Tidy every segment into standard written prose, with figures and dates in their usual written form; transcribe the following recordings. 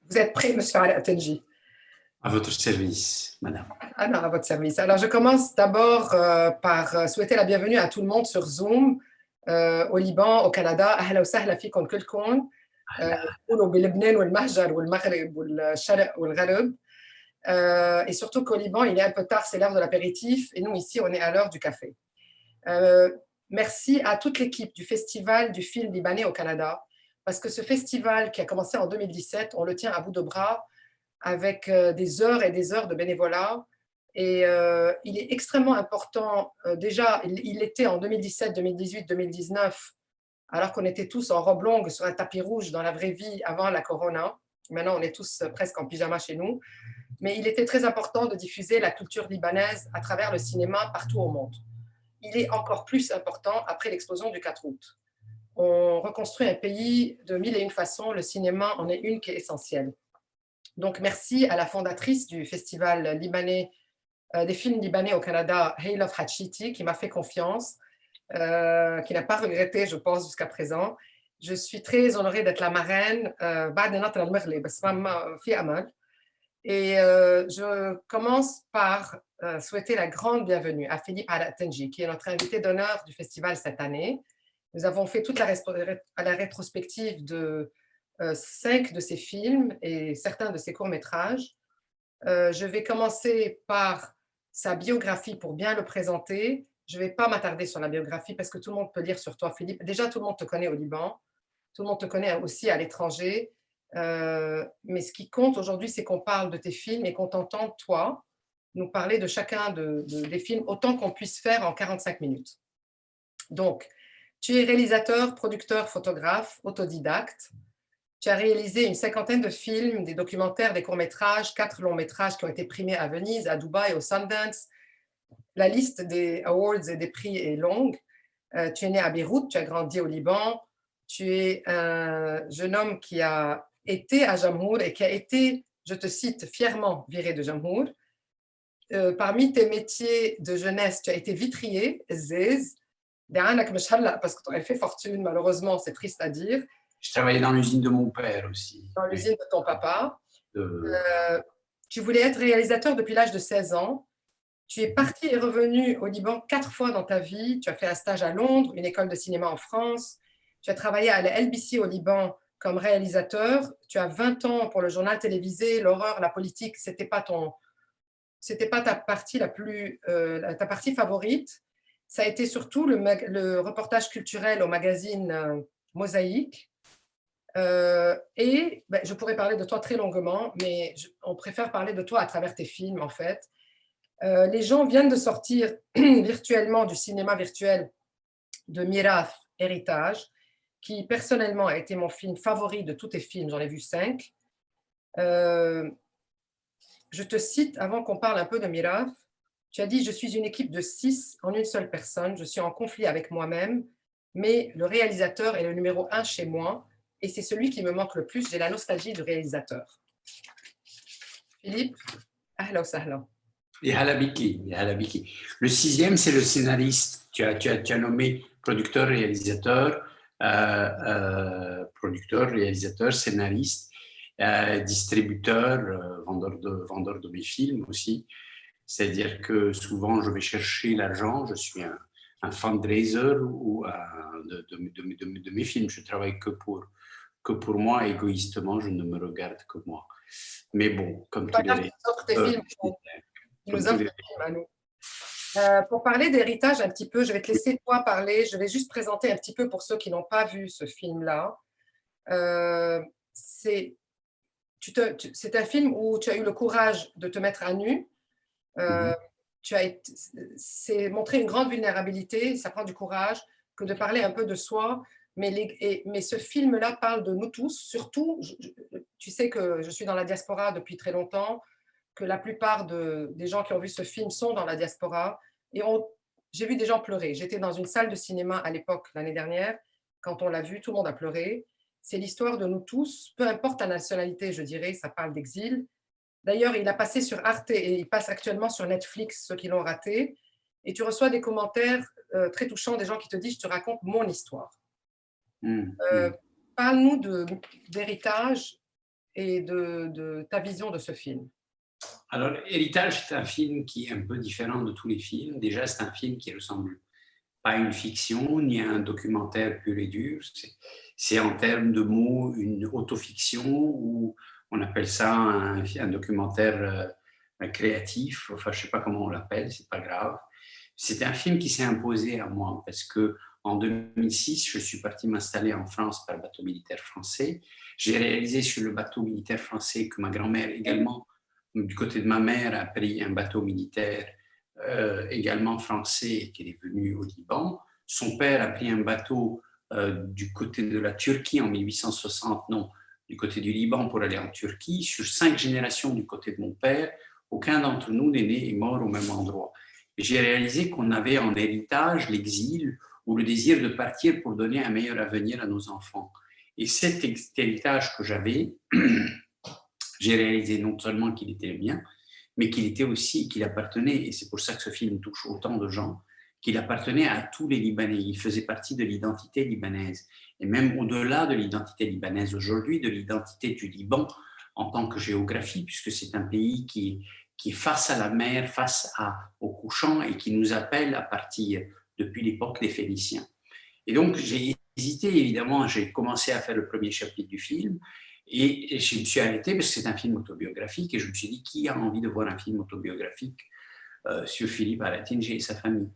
Vous êtes prêt, monsieur Atenji? À votre service, madame. Ah non, à votre service. Alors, je commence d'abord par souhaiter la bienvenue à tout le monde sur Zoom, au Liban, au Canada. أهلا وسهلا فيكم كلكم. تقولوا بلبنان والمهجر والمغرب والشرق والغرب. Et surtout qu'au Liban, il est un peu tard, c'est l'heure de l'apéritif, et nous, ici, on est à l'heure du café. Merci à toute l'équipe du Festival du film libanais au Canada, parce que ce festival qui a commencé en 2017, on le tient à bout de bras avec des heures et des heures de bénévolat. Et il est extrêmement important. Déjà, il l'était en 2017, 2018, 2019, alors qu'on était tous en robe longue sur un tapis rouge dans la vraie vie avant la corona. Maintenant, on est tous presque en pyjama chez nous. Mais il était très important de diffuser la culture libanaise à travers le cinéma partout au monde. Il est encore plus important après l'explosion du 4 août. On reconstruit un pays de mille et une façons. Le cinéma en est une qui est essentielle. Donc, merci à la fondatrice du Festival libanais, des films libanais au Canada, Haylof Hachiti, qui m'a fait confiance, qui n'a pas regretté, je pense, jusqu'à présent. Je suis très honorée d'être la marraine. Et je commence par souhaiter la grande bienvenue à Philippe Alatenji, qui est notre invité d'honneur du festival cette année. Nous avons fait toute la rétrospective de 5 de ses films et certains de ses courts-métrages. Je vais commencer par sa biographie pour bien le présenter. Je ne vais pas m'attarder sur la biographie parce que tout le monde peut lire sur toi, Philippe. Déjà, tout le monde te connaît au Liban. Tout le monde te connaît aussi à l'étranger. Mais ce qui compte aujourd'hui, c'est qu'on parle de tes films et qu'on t'entende, toi, nous parler de chacun des films autant qu'on puisse faire en 45 minutes. Donc, tu es réalisateur, producteur, photographe, autodidacte. Tu as réalisé une cinquantaine de films, des documentaires, des courts-métrages, 4 longs-métrages qui ont été primés à Venise, à Dubaï, au Sundance. La liste des awards et des prix est longue. Tu es né à Beyrouth, tu as grandi au Liban. Tu es un jeune homme qui a été à Jamhour et qui a été, je te cite, fièrement viré de Jamhour. Parmi tes métiers de jeunesse, tu as été vitrier, Zez. Parce que tu aurais fait fortune, malheureusement, c'est triste à dire. Je travaillais dans l'usine de mon père aussi. Dans l'usine de ton papa. Tu voulais être réalisateur depuis l'âge de 16 ans. Tu es parti et revenu au Liban 4 fois dans ta vie. Tu as fait un stage à Londres, une école de cinéma en France. Tu as travaillé à la LBC au Liban comme réalisateur. Tu as 20 ans pour le journal télévisé, l'horreur, la politique. C'était pas ta partie ta partie favorite. Ça a été surtout le reportage culturel au magazine Mosaïque. Je pourrais parler de toi très longuement, mais on préfère parler de toi à travers tes films, en fait. Les gens viennent de sortir virtuellement du cinéma virtuel de Miraf Héritage, qui personnellement a été mon film favori de tous tes films. J'en ai vu 5. Je te cite, avant qu'on parle un peu de Miraf, tu as dit « Je suis une équipe de 6 en une seule personne. Je suis en conflit avec moi-même, mais le réalisateur est le numéro 1 chez moi et c'est celui qui me manque le plus. J'ai la nostalgie du réalisateur. » Philippe, ahla wa sahla. Et Halabiki. Le 6e, c'est le scénariste. Tu as nommé producteur, réalisateur, scénariste, distributeur, vendeur de mes films aussi. C'est-à-dire que souvent, je vais chercher l'argent. Je suis un fundraiser de mes films. Je travaille que pour moi, égoïstement, je ne me regarde que moi. Mais bon, comme tous les à nous. Pour parler d'héritage un petit peu, je vais te laisser toi parler. Je vais juste présenter un petit peu pour ceux qui n'ont pas vu ce film-là. C'est un film où tu as eu le courage de te mettre à nu. C'est montrer une grande vulnérabilité, ça prend du courage que de parler un peu de soi. Mais ce film-là parle de nous tous, surtout, tu sais que je suis dans la diaspora depuis très longtemps, que la plupart des gens qui ont vu ce film sont dans la diaspora. Et j'ai vu des gens pleurer. J'étais dans une salle de cinéma à l'époque, l'année dernière, quand on l'a vu, tout le monde a pleuré. C'est l'histoire de nous tous, peu importe la nationalité, je dirais, ça parle d'exil. D'ailleurs, il a passé sur Arte et il passe actuellement sur Netflix, ceux qui l'ont raté. Et tu reçois des commentaires très touchants des gens qui te disent « Je te raconte mon histoire ». Parle-nous d'héritage et de ta vision de ce film. Alors, Héritage, c'est un film qui est un peu différent de tous les films. Déjà, c'est un film qui ressemble pas à une fiction ni à un documentaire pur et dur. C'est en termes de mots une autofiction ou on appelle ça un documentaire créatif. Enfin, je sais pas comment on l'appelle, c'est pas grave. C'est un film qui s'est imposé à moi parce que en 2006, je suis parti m'installer en France par bateau militaire français. J'ai réalisé sur le bateau militaire français que ma grand-mère également, du côté de ma mère, a pris un bateau militaire également français et qu'elle est venue au Liban. Son père a pris un bateau du côté de la Turquie en 1860, non, du côté du Liban pour aller en Turquie. Sur 5 générations du côté de mon père, aucun d'entre nous n'est né et mort au même endroit. Et j'ai réalisé qu'on avait en héritage l'exil ou le désir de partir pour donner un meilleur avenir à nos enfants. Et cet héritage que j'avais, j'ai réalisé non seulement qu'il était le mien, mais qu'il était aussi, qu'il appartenait, et c'est pour ça que ce film touche autant de gens, qu'il appartenait à tous les Libanais. Il faisait partie de l'identité libanaise. Et même au-delà de l'identité libanaise aujourd'hui, de l'identité du Liban en tant que géographie, puisque c'est un pays qui est face à la mer, au couchant et qui nous appelle à partir depuis l'époque des Phéniciens. Et donc, j'ai hésité, évidemment, j'ai commencé à faire le premier chapitre du film et je me suis arrêté parce que c'est un film autobiographique et je me suis dit, qui a envie de voir un film autobiographique sur Philippe Alatinji et sa famille?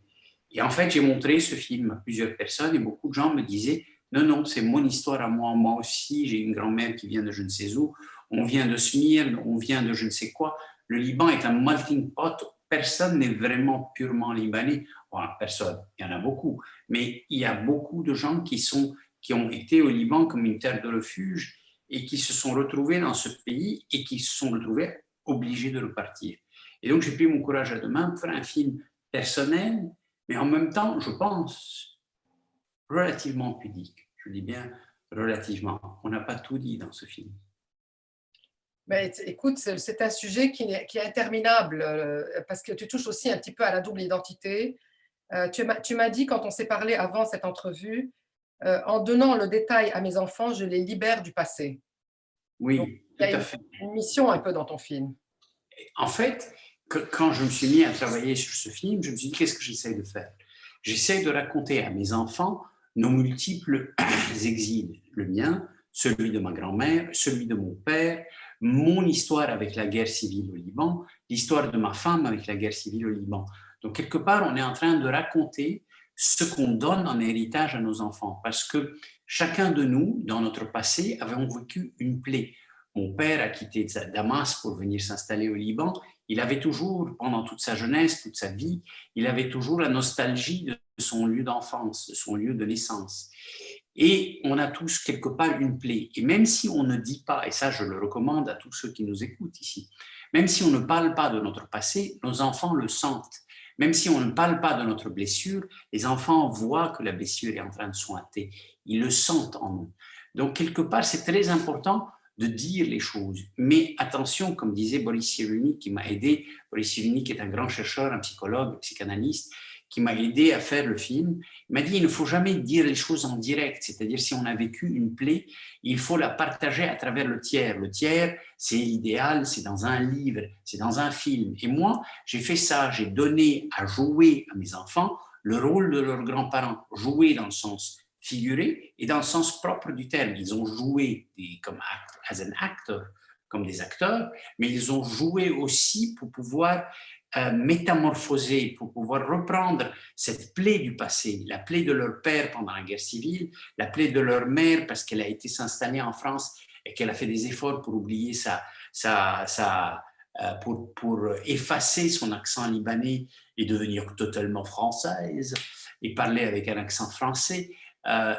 Et en fait, j'ai montré ce film à plusieurs personnes et beaucoup de gens me disaient, non, non, c'est mon histoire à moi, moi aussi, j'ai une grand-mère qui vient de je ne sais où, on vient de Smyrne, on vient de je ne sais quoi. Le Liban est un melting pot, personne n'est vraiment purement libanais. Enfin, personne, il y en a beaucoup, mais il y a beaucoup de gens qui ont été au Liban comme une terre de refuge et qui se sont retrouvés dans ce pays et qui se sont retrouvés obligés de repartir. Et donc, j'ai pris mon courage à deux mains pour faire un film personnel, mais en même temps, je pense, relativement pudique. Je dis bien relativement. On n'a pas tout dit dans ce film. Mais écoute, c'est un sujet qui est interminable parce que tu touches aussi un petit peu à la double identité. Tu m'as dit quand on s'est parlé avant cette entrevue, en donnant le détail à mes enfants, je les libère du passé. Donc, Oui, il tout y à a fait. une mission un peu dans ton film. En fait, quand je me suis mis à travailler sur ce film, je me suis dit, qu'est-ce que j'essaie de faire? J'essaie de raconter à mes enfants nos multiples exils. Le mien, celui de ma grand-mère, celui de mon père, mon histoire avec la guerre civile au Liban, l'histoire de ma femme avec la guerre civile au Liban. Donc, quelque part, on est en train de raconter ce qu'on donne en héritage à nos enfants. Parce que chacun de nous, dans notre passé, avons vécu une plaie. Mon père a quitté Damas pour venir s'installer au Liban. Il avait toujours, pendant toute sa jeunesse, toute sa vie, il avait toujours la nostalgie de son lieu d'enfance, de son lieu de naissance. Et on a tous quelque part une plaie. Et même si on ne dit pas, et ça je le recommande à tous ceux qui nous écoutent ici, même si on ne parle pas de notre passé, nos enfants le sentent. Même si on ne parle pas de notre blessure, les enfants voient que la blessure est en train de sointer. Ils le sentent en nous. Donc, quelque part, c'est très important de dire les choses. Mais attention, comme disait Boris Cyrulnik, qui m'a aidé, Boris Cyrulnik est un grand chercheur, un psychologue, un psychanalyste, qui m'a aidé à faire le film, il m'a dit il ne faut jamais dire les choses en direct, c'est-à-dire si on a vécu une plaie, il faut la partager à travers le tiers. Le tiers, c'est l'idéal, c'est dans un livre, c'est dans un film. Et moi, j'ai fait ça, j'ai donné à jouer à mes enfants le rôle de leurs grands-parents, jouer dans le sens figuré et dans le sens propre du terme. Ils ont joué comme as an actor, comme des acteurs, mais ils ont joué aussi pour pouvoir métamorphoser, pour pouvoir reprendre cette plaie du passé, la plaie de leur père pendant la guerre civile, la plaie de leur mère parce qu'elle a été s'installer en France et qu'elle a fait des efforts pour oublier pour effacer son accent libanais et devenir totalement française et parler avec un accent français.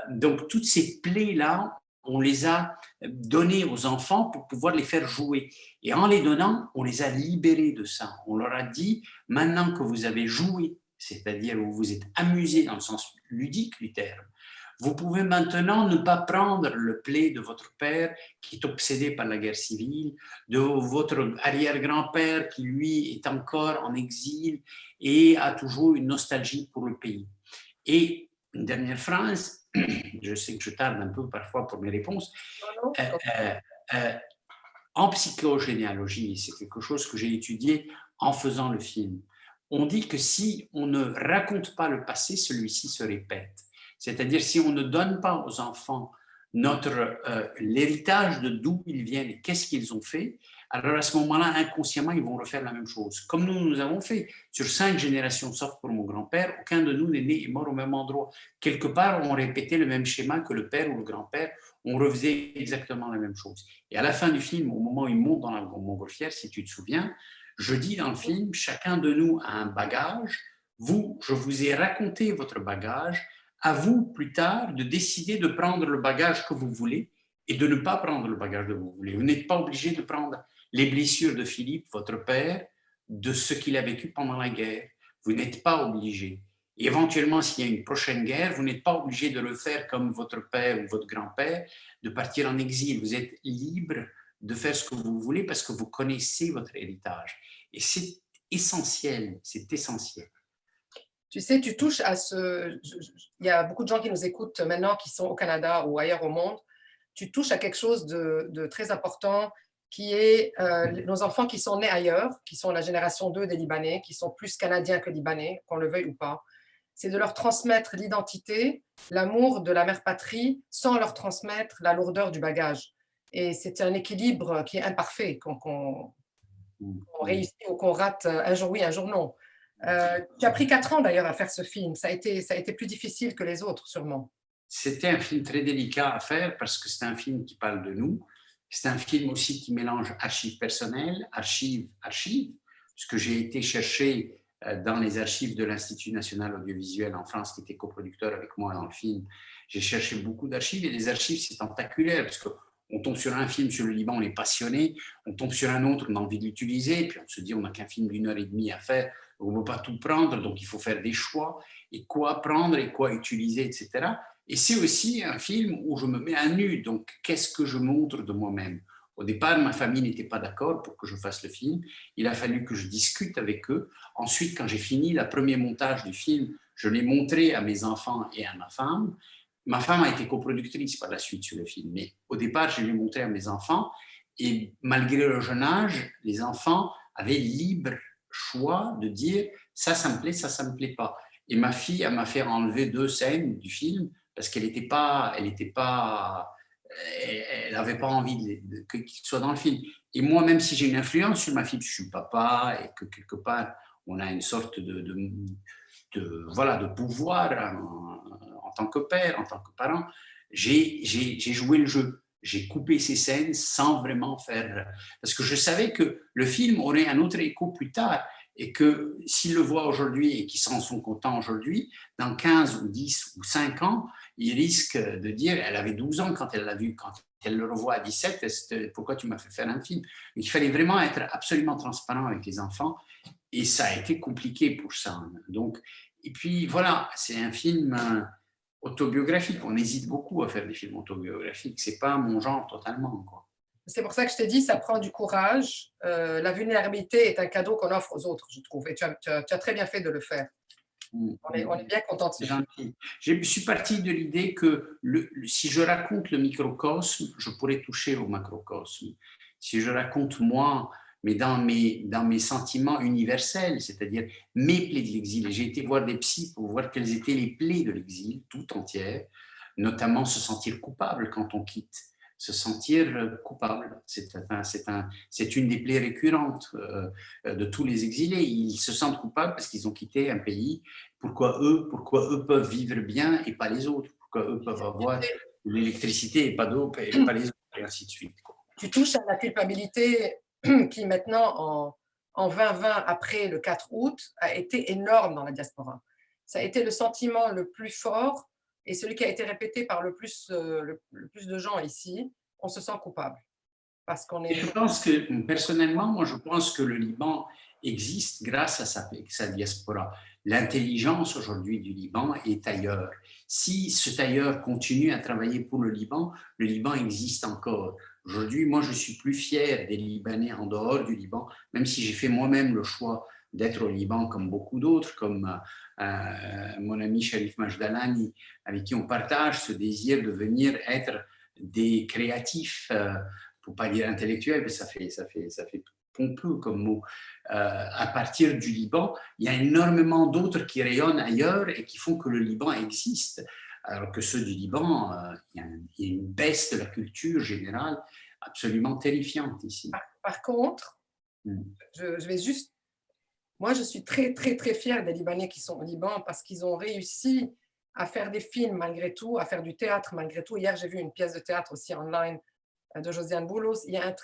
Donc, toutes ces plaies-là, on les a données aux enfants pour pouvoir les faire jouer. Et en les donnant, on les a libérés de ça. On leur a dit, maintenant que vous avez joué, c'est-à-dire vous vous êtes amusé dans le sens ludique du terme, vous pouvez maintenant ne pas prendre le plaid de votre père qui est obsédé par la guerre civile, de votre arrière-grand-père qui, lui, est encore en exil et a toujours une nostalgie pour le pays. Et une dernière phrase, je sais que je tarde un peu parfois pour mes réponses. Euh, euh, en psychogénéalogie, c'est quelque chose que j'ai étudié en faisant le film, on dit que si on ne raconte pas le passé, celui-ci se répète. C'est-à-dire si on ne donne pas aux enfants l'héritage de d'où ils viennent et qu'est-ce qu'ils ont fait, alors à ce moment-là, inconsciemment, ils vont refaire la même chose. Comme nous avons fait sur 5 générations, sauf pour mon grand-père, aucun de nous n'est né et mort au même endroit. Quelque part, on répétait le même schéma que le père ou le grand-père, on refaisait exactement la même chose. Et à la fin du film, au moment où il monte dans la montgolfière, si tu te souviens, je dis dans le film, chacun de nous a un bagage, vous, je vous ai raconté votre bagage, à vous plus tard de décider de prendre le bagage que vous voulez et de ne pas prendre le bagage que vous voulez. Vous n'êtes pas obligé de prendre les blessures de Philippe, votre père, de ce qu'il a vécu pendant la guerre. Vous n'êtes pas obligé. Et éventuellement, s'il y a une prochaine guerre, vous n'êtes pas obligé de le faire comme votre père ou votre grand-père, de partir en exil. Vous êtes libre de faire ce que vous voulez parce que vous connaissez votre héritage. Et c'est essentiel, c'est essentiel. Tu sais, tu touches à ce... Il y a beaucoup de gens qui nous écoutent maintenant, qui sont au Canada ou ailleurs au monde. Tu touches à quelque chose de très important, qui est nos enfants qui sont nés ailleurs, qui sont la génération 2 des Libanais, qui sont plus canadiens que libanais, qu'on le veuille ou pas. C'est de leur transmettre l'identité, l'amour de la mère patrie, sans leur transmettre la lourdeur du bagage. Et c'est un équilibre qui est imparfait, qu'on réussit ou qu'on rate un jour oui, un jour non. Tu as pris 4 ans d'ailleurs à faire ce film. Ça a été plus difficile que les autres, sûrement. C'était un film très délicat à faire parce que c'est un film qui parle de nous. C'est un film aussi qui mélange archives personnelles, archives, puisque j'ai été chercher dans les archives de l'Institut national audiovisuel en France, qui était coproducteur avec moi dans le film. J'ai cherché beaucoup d'archives et les archives, c'est tentaculaire parce qu'on tombe sur un film sur le Liban, on est passionné, on tombe sur un autre, on a envie de l'utiliser, puis on se dit on n'a qu'un film d'1 heure et demie à faire, on ne peut pas tout prendre, donc il faut faire des choix, et quoi prendre et quoi utiliser, etc. Et c'est aussi un film où je me mets à nu, donc qu'est-ce que je montre de moi-même? Au départ, ma famille n'était pas d'accord pour que je fasse le film. Il a fallu que je discute avec eux. Ensuite, quand j'ai fini le premier montage du film, je l'ai montré à mes enfants et à ma femme. Ma femme a été coproductrice par la suite sur le film, mais au départ, je l'ai montré à mes enfants. Et malgré leur jeune âge, les enfants avaient libre choix de dire ça me plaît, ça me plaît pas. Et ma fille, elle m'a fait enlever 2 scènes du film parce qu'elle n'était pas, elle n'avait pas envie qu'il soit dans le film. Et moi, même si j'ai une influence sur ma fille, je suis papa et que quelque part, on a une sorte de pouvoir en tant que père, en tant que parent, j'ai joué le jeu. J'ai coupé ces scènes sans vraiment faire... Parce que je savais que le film aurait un autre écho plus tard et que s'ils le voient aujourd'hui et qu'ils s'en sont contents aujourd'hui, dans 15 ou 10 ou 5 ans, ils risquent de dire, elle avait 12 ans quand elle l'a vu, quand elle le revoit à 17, pourquoi tu m'as fait faire un film? Il fallait vraiment être absolument transparent avec les enfants et ça a été compliqué pour ça. Donc, et puis voilà, c'est un film autobiographique. On hésite beaucoup à faire des films autobiographiques. C'est pas mon genre totalement, quoi. C'est pour ça que je t'ai dit, ça prend du courage. La vulnérabilité est un cadeau qu'on offre aux autres, je trouve. Et tu as très bien fait de le faire. On est bien content de ce film. Je suis parti de l'idée que si je raconte le microcosme, je pourrais toucher au macrocosme. Si je raconte moi, mais dans mes sentiments universels, c'est-à-dire mes plaies de l'exil. Et j'ai été voir des psys pour voir quelles étaient les plaies de l'exil tout entières, notamment se sentir coupable quand on quitte. Se sentir coupable, c'est une des plaies récurrentes de tous les exilés. Ils se sentent coupables parce qu'ils ont quitté un pays. Pourquoi eux peuvent vivre bien et pas les autres? Pourquoi eux peuvent avoir de l'électricité et pas d'eau et pas les autres, et ainsi de suite. Tu touches à la culpabilité qui maintenant, en 2020, après le 4 août, a été énorme dans la diaspora. Ça a été le sentiment le plus fort et celui qui a été répété par le plus de gens ici. On se sent coupable. Parce qu'on est... Et je pense que, personnellement, moi, je pense que le Liban existe grâce à sa diaspora. L'intelligence aujourd'hui du Liban est ailleurs. Si cet ailleurs continue à travailler pour le Liban existe encore. Aujourd'hui, moi, je suis plus fier des Libanais en dehors du Liban, même si j'ai fait moi-même le choix d'être au Liban comme beaucoup d'autres, comme mon ami Sharif Majdalani, avec qui on partage ce désir de venir être des créatifs faut pas dire intellectuel, mais ça fait pompeux comme mot. À partir du Liban, il y a énormément d'autres qui rayonnent ailleurs et qui font que le Liban existe. Alors que ceux du Liban, il y a une baisse de la culture générale absolument terrifiante ici. Par contre, je vais juste... Moi, je suis très, très, très fière des Libanais qui sont au Liban parce qu'ils ont réussi à faire des films malgré tout, à faire du théâtre malgré tout. Hier, j'ai vu une pièce de théâtre aussi online de Josiane Boulos. Il y a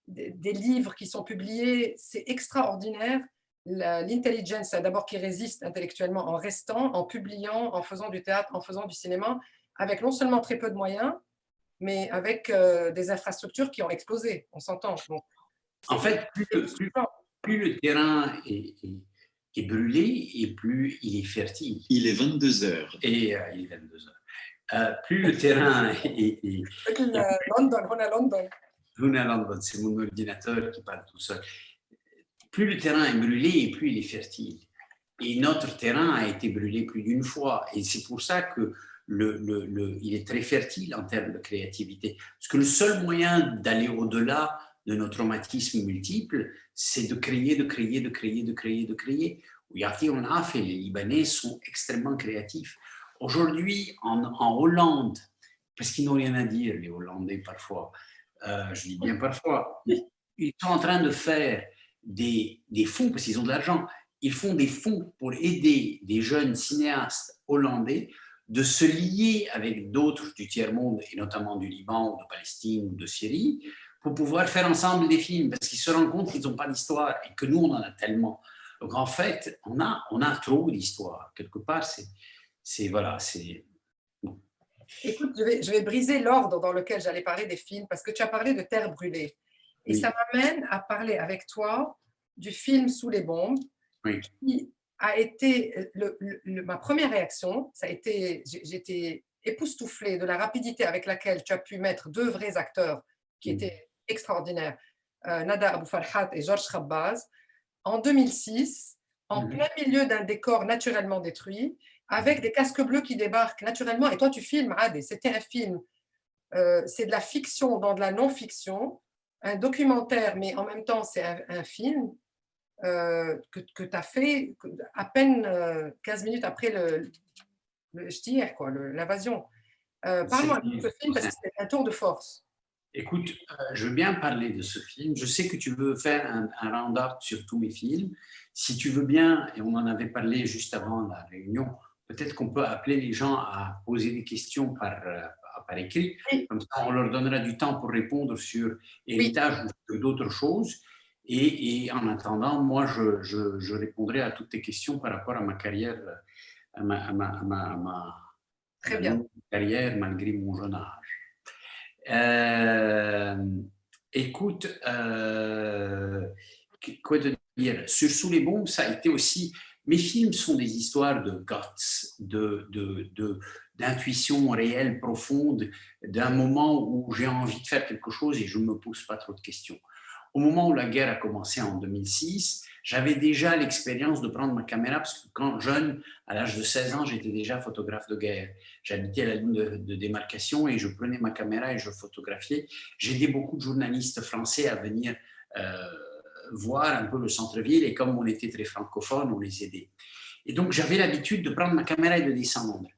des livres qui sont publiés. C'est extraordinaire. L'intelligence, d'abord, qui résiste intellectuellement en restant, en publiant, en faisant du théâtre, en faisant du cinéma, avec non seulement très peu de moyens, mais avec des infrastructures qui ont explosé. On s'entend. En fait, plus le terrain est brûlé et plus il est fertile. Il est 22 heures. Et il est 22 heures. Plus le terrain est London, on est à London. C'est mon ordinateur qui parle tout seul. Plus le terrain est brûlé et plus il est fertile. Et notre terrain a été brûlé plus d'une fois. Et c'est pour ça que il est très fertile en termes de créativité. Parce que le seul moyen d'aller au-delà de nos traumatismes multiples, c'est de créer. Et les Libanais sont extrêmement créatifs. Aujourd'hui, en Hollande, parce qu'ils n'ont rien à dire, les Hollandais, parfois, je dis bien parfois, ils sont en train de faire des fonds, parce qu'ils ont de l'argent, ils font des fonds pour aider des jeunes cinéastes hollandais de se lier avec d'autres du tiers-monde, et notamment du Liban, de Palestine ou de Syrie, pour pouvoir faire ensemble des films, parce qu'ils se rendent compte qu'ils n'ont pas d'histoire et que nous, on en a tellement. Donc, en fait, on a trop d'histoire. Quelque part, voilà, c'est... Écoute, je vais briser l'ordre dans lequel j'allais parler des films, parce que tu as parlé de Terre brûlée. Et ça m'amène à parler avec toi du film Sous les bombes, qui a été... ma première réaction, ça a été... J'étais époustouflée de la rapidité avec laquelle tu as pu mettre deux vrais acteurs qui étaient extraordinaires, Nada Abou Farhat et Georges Khabbaz, en 2006, en plein milieu d'un décor naturellement détruit, avec des casques bleus qui débarquent naturellement. Et toi, tu filmes, Adé. C'était un film. C'est de la fiction dans de la non-fiction, un documentaire, mais en même temps, c'est un film que tu as fait à peine 15 minutes après l'invasion. Parle-moi de ce film parce que c'est un tour de force. Écoute, je veux bien parler de ce film. Je sais que tu veux faire un round-up sur tous mes films. Si tu veux bien, et on en avait parlé juste avant la réunion, peut-être qu'on peut appeler les gens à poser des questions par écrit. Comme ça, on leur donnera du temps pour répondre sur héritage ou sur d'autres choses. Et en attendant, moi, je répondrai à toutes tes questions par rapport à ma carrière, à ma carrière malgré mon jeune âge. Écoute, quoi te dire? Sur Sous les bombes, ça a été aussi... Mes films sont des histoires de guts, d'intuition réelle, profonde, d'un moment où j'ai envie de faire quelque chose et je ne me pose pas trop de questions. Au moment où la guerre a commencé en 2006, j'avais déjà l'expérience de prendre ma caméra, parce que quand jeune, à l'âge de 16 ans, j'étais déjà photographe de guerre. J'habitais à la ligne de démarcation et je prenais ma caméra et je photographiais. J'aidais beaucoup de journalistes français à venir voir un peu le centre-ville, et comme on était très francophone, on les aidait. Et donc, j'avais l'habitude de prendre ma caméra et de descendre.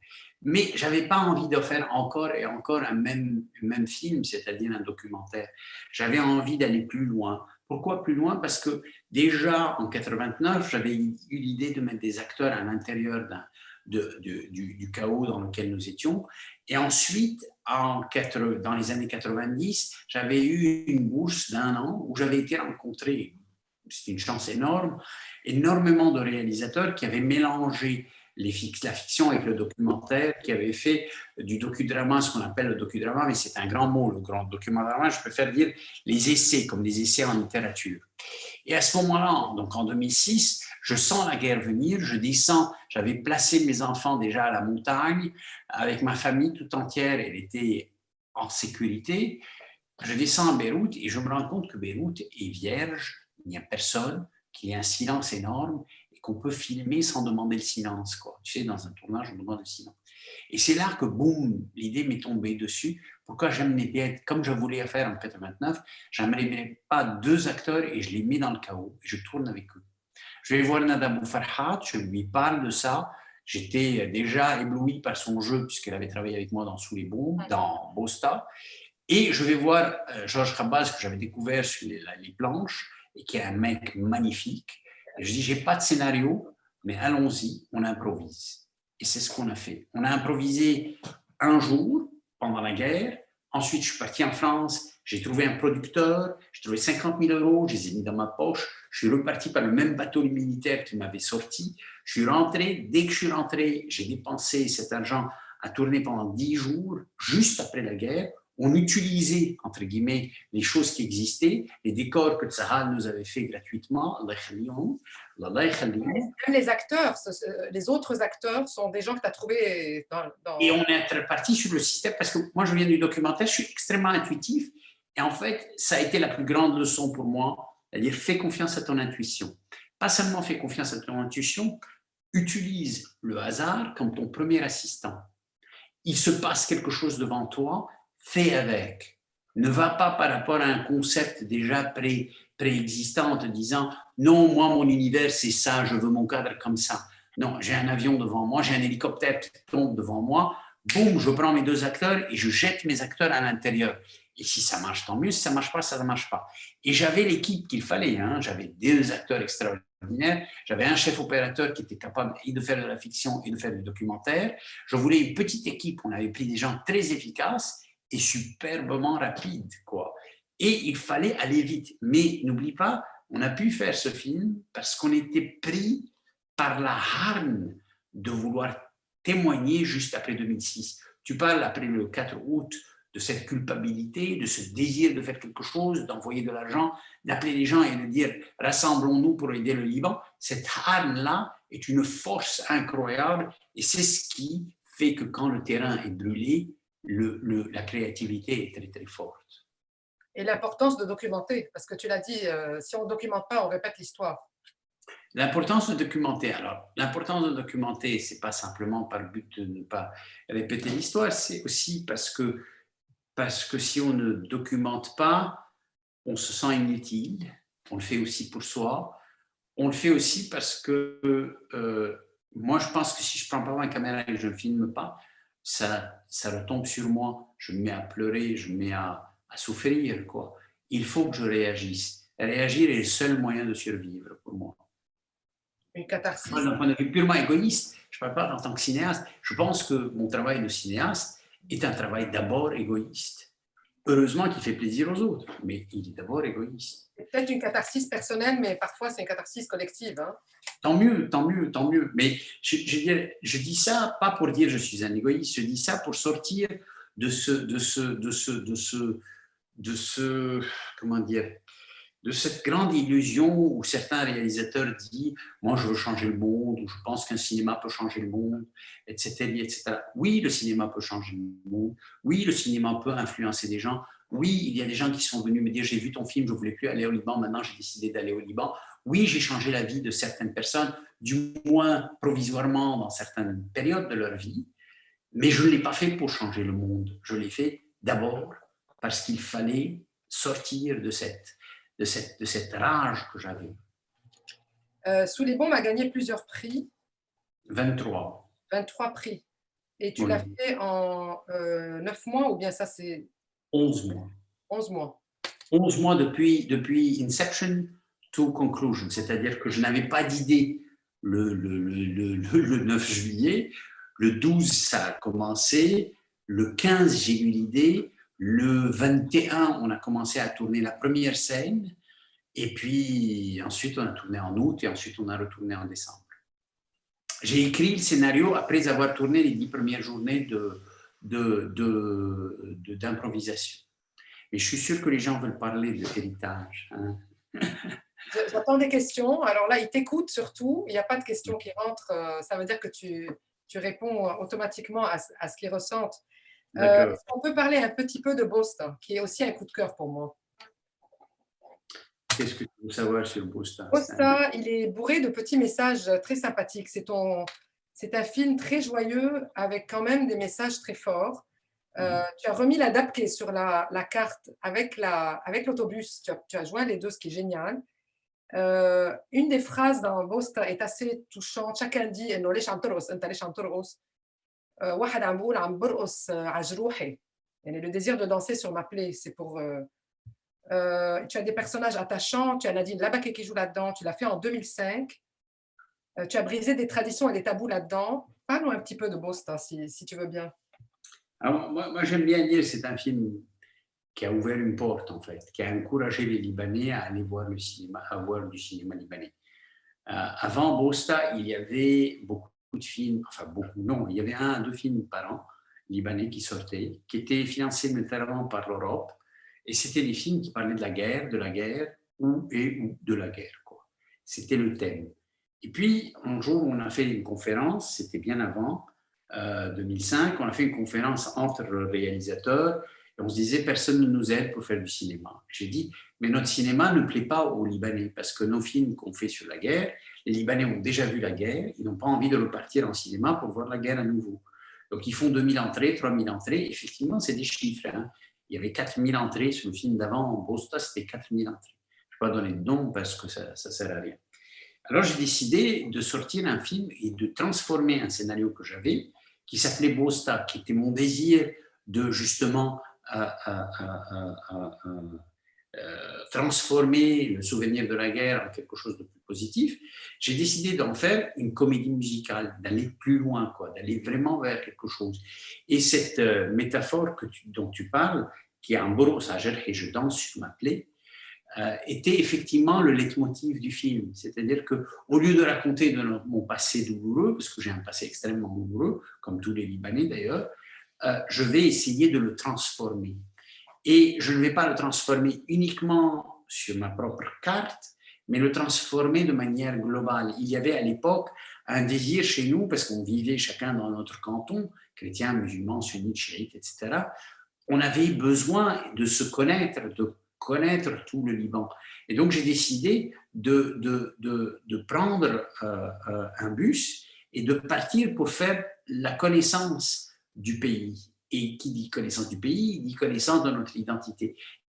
Mais je n'avais pas envie de faire encore et encore un même film, c'est-à-dire un documentaire. J'avais envie d'aller plus loin. Pourquoi plus loin? Parce que déjà en 89, j'avais eu l'idée de mettre des acteurs à l'intérieur du chaos dans lequel nous étions. Et ensuite, dans les années 90, j'avais eu une bourse d'1 an où j'avais été rencontré, c'était une chance énorme, énormément de réalisateurs qui avaient mélangé la fiction avec le documentaire, qui avait fait du docudrama, ce qu'on appelle le docudrama, mais c'est un grand mot, le grand docudrama, je préfère dire les essais, comme des essais en littérature. Et à ce moment-là, donc en 2006, je sens la guerre venir, je descends, j'avais placé mes enfants déjà à la montagne, avec ma famille tout entière, elle était en sécurité. Je descends à Beyrouth et je me rends compte que Beyrouth est vierge, il n'y a personne, qu'il y a un silence énorme, qu'on peut filmer sans demander le silence, quoi. Tu sais, dans un tournage, on demande le silence. Et c'est là que, boum, l'idée m'est tombée dessus pourquoi j'aimerais bien, comme je voulais faire en 89, j'aimerais pas 2 acteurs et je les mets dans le chaos et je tourne avec eux. Je vais voir Nada Boufarhat, je lui parle de ça. J'étais déjà ébloui par son jeu puisqu'elle avait travaillé avec moi dans Sous les bombes, dans Bosta. Et je vais voir Georges Rabaz que j'avais découvert sur les planches et qui est un mec magnifique. Et je dis, j'ai pas de scénario, mais allons-y, on improvise. Et c'est ce qu'on a fait. On a improvisé un jour pendant la guerre. Ensuite, je suis parti en France, j'ai trouvé un producteur, j'ai trouvé 50 000 euros, je les ai mis dans ma poche. Je suis reparti par le même bateau militaire qui m'avait sorti. Je suis rentré. Dès que je suis rentré, j'ai dépensé cet argent à tourner pendant 10 jours, juste après la guerre. On utilisait, entre guillemets, les choses qui existaient, les décors que Tsahal nous avait fait gratuitement, Même les acteurs, les autres acteurs sont des gens que tu as trouvés dans... Et on est reparti sur le système, parce que moi, je viens du documentaire, je suis extrêmement intuitif, et en fait, ça a été la plus grande leçon pour moi, c'est-à-dire fais confiance à ton intuition. Pas seulement fais confiance à ton intuition, utilise le hasard comme ton premier assistant. Il se passe quelque chose devant toi, fais avec. Ne va pas par rapport à un concept déjà préexistant en te disant « Non, moi, mon univers, c'est ça, je veux mon cadre comme ça. » Non, j'ai un avion devant moi, j'ai un hélicoptère qui tombe devant moi, boum, je prends mes 2 acteurs et je jette mes acteurs à l'intérieur. Et si ça marche, tant mieux. Si ça ne marche pas, ça ne marche pas. Et j'avais l'équipe qu'il fallait. Hein. J'avais 2 acteurs extraordinaires. J'avais un chef opérateur qui était capable et de faire de la fiction et de faire du documentaire. Je voulais une petite équipe. On avait pris des gens très efficaces et superbement rapides, quoi. Et il fallait aller vite. Mais n'oublie pas, on a pu faire ce film parce qu'on était pris par la hargne de vouloir témoigner juste après 2006. Tu parles après le 4 août de cette culpabilité, de ce désir de faire quelque chose, d'envoyer de l'argent, d'appeler les gens et de dire « rassemblons-nous pour aider le Liban ». Cette hargne-là est une force incroyable et c'est ce qui fait que quand le terrain est brûlé, la créativité est très très forte. Et l'importance de documenter, parce que tu l'as dit, si on ne documente pas, on répète l'histoire. L'importance de documenter. Alors, l'importance de documenter, ce n'est pas simplement par le but de ne pas répéter l'histoire, c'est aussi parce que si on ne documente pas, on se sent inutile. On le fait aussi pour soi. On le fait aussi parce que moi, je pense que si je ne prends pas ma caméra et que je ne filme pas, ça retombe sur moi. Je me mets à pleurer, je me mets à souffrir, quoi. Il faut que je réagisse. Réagir est le seul moyen de survivre pour moi. Une catharsis. D'un point de vue purement égoïste, je ne parle pas en tant que cinéaste. Je pense que mon travail de cinéaste est un travail d'abord égoïste. Heureusement qu'il fait plaisir aux autres, mais il est d'abord égoïste. Peut-être une catharsis personnelle, mais parfois c'est une catharsis collective. Hein. Tant mieux, tant mieux, tant mieux. Mais je dis ça pas pour dire je suis un égoïste, je dis ça pour sortir de comment dire, de cette grande illusion où certains réalisateurs disent « moi je veux changer le monde » ou « je pense qu'un cinéma peut changer le monde », etc., etc. Oui, le cinéma peut changer le monde. Oui, le cinéma peut influencer des gens. Oui, il y a des gens qui sont venus me dire « j'ai vu ton film, je ne voulais plus aller au Liban, maintenant j'ai décidé d'aller au Liban ». Oui, j'ai changé la vie de certaines personnes, du moins provisoirement dans certaines périodes de leur vie, mais je ne l'ai pas fait pour changer le monde. Je l'ai fait d'abord parce qu'il fallait sortir de cette rage que j'avais. Sous les bombes a gagné plusieurs prix. 23. 23 prix. Et tu Oui. l'as fait en 9 mois ou bien ça c'est… 11 mois. 11 mois. 11 mois depuis Inception to Conclusion. C'est-à-dire que je n'avais pas d'idée le 9 juillet. Le 12, ça a commencé. Le 15, j'ai eu l'idée. Le 21, on a commencé à tourner la première scène. Et puis ensuite, on a tourné en août et ensuite, on a retourné en décembre. J'ai écrit le scénario après avoir tourné les 10 premières journées d'improvisation. Mais je suis sûr que les gens veulent parler de l'héritage. Hein. J'attends des questions. Alors là, ils t'écoutent surtout. Il n'y a pas de questions qui rentrent. Ça veut dire que tu réponds automatiquement à ce qu'ils ressentent. On peut parler un petit peu de Bosta, qui est aussi un coup de cœur pour moi. Qu'est-ce que tu veux savoir sur Bosta? Bosta, il est bourré de petits messages très sympathiques. C'est un film très joyeux avec quand même des messages très forts. Tu as remis la date qui est sur la carte avec l'autobus. Tu as joint les deux, ce qui est génial. Une des phrases dans Bosta est assez touchante. Chacun dit إنه ليش عم ترقص أنت ليش عم ترقص واحد عم بقول عم برقص على جروحي يعني le désir de danser sur ma plaie c'est pour tu as des personnages attachants, tu as Nadine Labaké qui joue là-dedans, tu l'as fait en 2005. Tu as brisé des traditions et des tabous là-dedans. Parle-nous un petit peu de Bosta si tu veux bien. Alors, moi j'aime bien dire c'est un film qui a ouvert une porte, en fait, qui a encouragé les Libanais à aller voir le cinéma, à voir du cinéma libanais. Avant Bosta, il y avait beaucoup de films, enfin beaucoup, non, il y avait 1 à 2 films par an libanais qui sortaient, qui étaient financés notamment par l'Europe, et c'était des films qui parlaient de la guerre, ou de la guerre, quoi. C'était le thème. Et puis, un jour, on a fait une conférence, c'était bien avant, 2005, on a fait une conférence entre réalisateurs, et on se disait, personne ne nous aide pour faire du cinéma. J'ai dit, mais notre cinéma ne plaît pas aux Libanais, parce que nos films qu'on fait sur la guerre, les Libanais ont déjà vu la guerre, ils n'ont pas envie de repartir en cinéma pour voir la guerre à nouveau. Donc ils font 2000 entrées, 3000 entrées, effectivement c'est des chiffres. Hein. Il y avait 4000 entrées sur le film d'avant, en Bosta c'était 4000 entrées. Je ne vais pas donner de nom parce que ça ne sert à rien. Alors j'ai décidé de sortir un film et de transformer un scénario que j'avais, qui s'appelait Bosta, qui était mon désir de justement transformer le souvenir de la guerre en quelque chose de plus positif. J'ai décidé d'en faire une comédie musicale, d'aller plus loin, quoi, d'aller vraiment vers quelque chose. Et cette métaphore dont tu parles, qui est un boros à et je danse sur ma plaie, était effectivement le leitmotiv du film. C'est-à-dire qu'au lieu de raconter de mon passé douloureux, parce que j'ai un passé extrêmement douloureux, comme tous les Libanais d'ailleurs, je vais essayer de le transformer. Et je ne vais pas le transformer uniquement sur ma propre carte, mais le transformer de manière globale. Il y avait à l'époque un désir chez nous, parce qu'on vivait chacun dans notre canton, chrétiens, musulmans, sunnites, chiites, etc. On avait besoin de se connaître, de connaître tout le Liban. Et donc j'ai décidé de prendre un bus et de partir pour faire la connaissance du pays. Et qui dit connaissance du pays, dit connaissance de notre identité.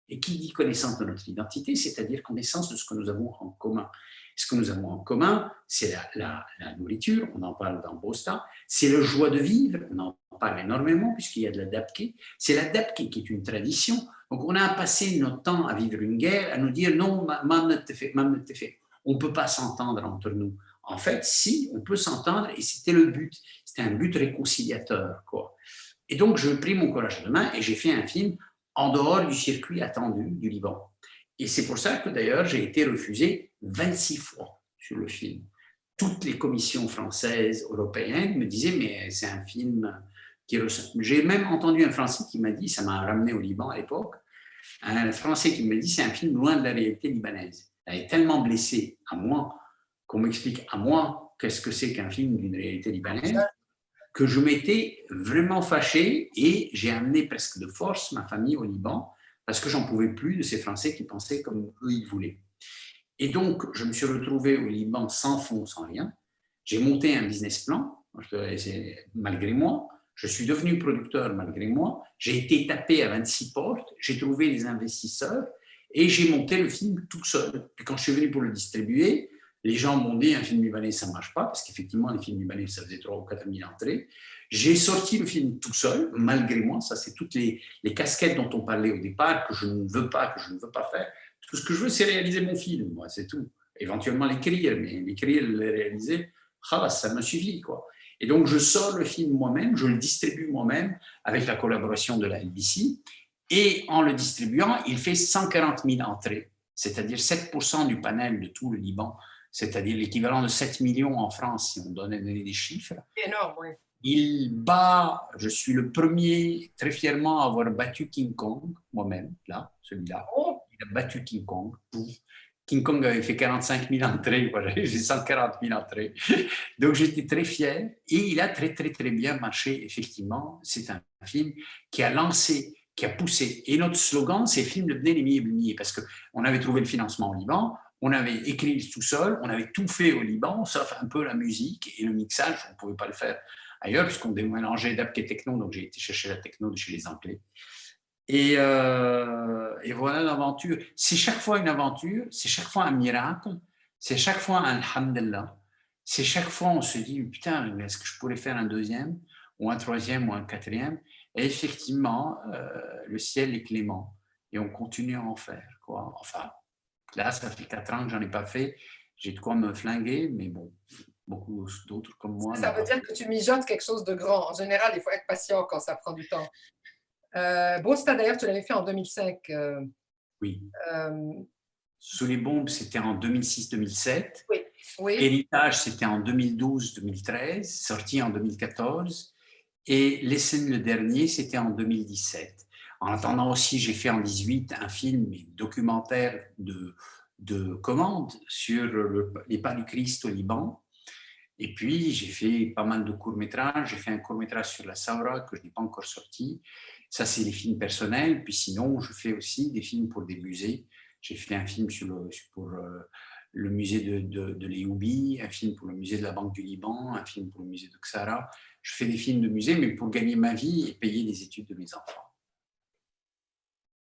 Et qui dit connaissance de notre identité, c'est-à-dire connaissance de ce que nous avons en commun. Ce que nous avons en commun, c'est la nourriture, on en parle dans Bosta, c'est le joie de vivre, on en parle énormément puisqu'il y a de la dabke. C'est la dabke qui est une tradition. Donc on a passé notre temps à vivre une guerre, à nous dire non, on ne peut pas s'entendre entre nous. En fait, si, on peut s'entendre et c'était le but. C'était un but réconciliateur, quoi. Et donc, je pris mon courage à deux mains et j'ai fait un film en dehors du circuit attendu du Liban. Et c'est pour ça que d'ailleurs, j'ai été refusé 26 fois sur le film. Toutes les commissions françaises, européennes me disaient, mais c'est un film qui ressemble. J'ai même entendu un Français qui m'a dit, ça m'a ramené au Liban à l'époque, un Français qui me dit, c'est un film loin de la réalité libanaise. Elle est tellement blessée à moi, qu'on m'explique à moi qu'est-ce que c'est qu'un film d'une réalité libanaise, que je m'étais vraiment fâché et j'ai amené presque de force ma famille au Liban parce que j'en pouvais plus de ces Français qui pensaient comme eux ils voulaient. Et donc, je me suis retrouvé au Liban sans fonds, sans rien. J'ai monté un business plan, malgré moi. Je suis devenu producteur malgré moi. J'ai été tapé à 26 portes. J'ai trouvé les investisseurs et j'ai monté le film tout seul. Puis quand je suis venu pour le distribuer, les gens m'ont dit, un film libanais, ça ne marche pas, parce qu'effectivement, les films libanais, ça faisait 3 ou 4 000 entrées. J'ai sorti le film tout seul, malgré moi. Ça, c'est toutes les casquettes dont on parlait au départ, que je ne veux pas faire. Tout ce que je veux, c'est réaliser mon film, moi, c'est tout. Éventuellement l'écrire, mais l'écrire, le réaliser, ça me suffit, quoi. Et donc, je sors le film moi-même, je le distribue moi-même, avec la collaboration de la LBC, et en le distribuant, il fait 140 000 entrées, c'est-à-dire 7% du panel de tout le Liban, c'est-à-dire l'équivalent de 7 millions en France, si on donnait des chiffres. C'est énorme, oui. Il bat, je suis le premier, très fièrement, à avoir battu King Kong, moi-même, là, celui-là. Oh. Il a battu King Kong. King Kong avait fait 45 000 entrées, moi j'avais fait 140 000 entrées. Donc j'étais très fier et il a très, très, très bien marché, effectivement. C'est un film qui a lancé, qui a poussé. Et notre slogan, c'est « Film de Bnei Lemi et Blini » parce qu'on avait trouvé le financement au Liban. On avait écrit tout seul, on avait tout fait au Liban, sauf un peu la musique et le mixage, on ne pouvait pas le faire ailleurs, puisqu'on mélangeait dap et techno, donc j'ai été chercher la techno de chez les Anglais. Et voilà l'aventure. C'est chaque fois une aventure, c'est chaque fois un miracle, c'est chaque fois un alhamdulillah. C'est chaque fois on se dit, putain, est-ce que je pourrais faire un deuxième, ou un troisième, ou un quatrième? Et effectivement, le ciel est clément. Et on continue à en faire, quoi. Enfin, là, ça fait 4 ans que j'en ai pas fait. J'ai de quoi me flinguer, mais bon, beaucoup d'autres comme moi. Ça veut dire que tu mijotes quelque chose de grand. En général, il faut être patient quand ça prend du temps. Bosta, d'ailleurs, tu l'avais fait en 2005. Oui. Euh, Sous les bombes, c'était en 2006-2007. oui, oui. Héritage, c'était en 2012-2013, sorti en 2014. Et L'Essen, le dernier, c'était en 2017. En attendant aussi, j'ai fait en 2018 un film documentaire de commande sur les pas du Christ au Liban. Et puis, j'ai fait pas mal de courts-métrages. J'ai fait un court-métrage sur la Saoura que je n'ai pas encore sorti. Ça, c'est des films personnels. Puis sinon, je fais aussi des films pour des musées. J'ai fait un film pour le musée de Léoubi, un film pour le musée de la Banque du Liban, un film pour le musée de Ksara. Je fais des films de musée, mais pour gagner ma vie et payer les études de mes enfants.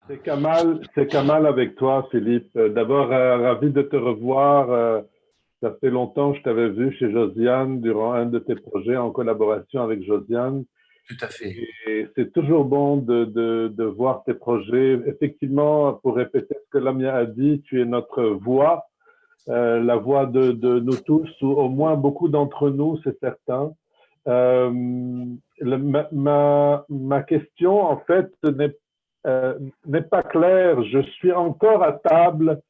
C'est Kamal avec toi, Philippe. D'abord, ravi de te revoir. Ça fait longtemps que je t'avais vu chez Josiane durant un de tes projets en collaboration avec Josiane. Tout à fait. Et c'est toujours bon de voir tes projets. Effectivement, pour répéter ce que Lamia a dit, tu es notre voix, la voix de nous tous, ou au moins beaucoup d'entre nous, c'est certain. Ma question, en fait, n'est pas claire. Je suis encore à table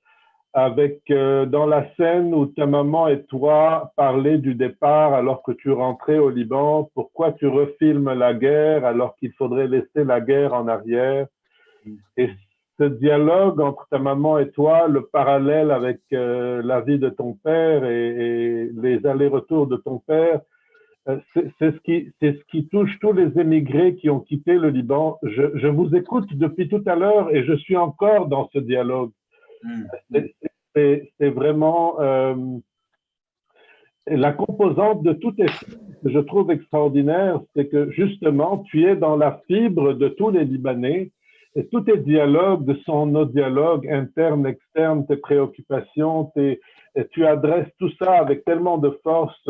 avec dans la scène où ta maman et toi parlaient du départ alors que tu rentrais au Liban. Pourquoi tu refilmes la guerre alors qu'il faudrait laisser la guerre en arrière? Et ce dialogue entre ta maman et toi, le parallèle avec la vie de ton père et les allers-retours de ton père, c'est ce qui touche tous les émigrés qui ont quitté le Liban. Je vous écoute depuis tout à l'heure et je suis encore dans ce dialogue. C'est vraiment la composante de tout est que je trouve extraordinaire, c'est que justement, tu es dans la fibre de tous les Libanais et tous tes dialogues sont nos dialogues internes, externes, tes préoccupations, et tu adresses tout ça avec tellement de force.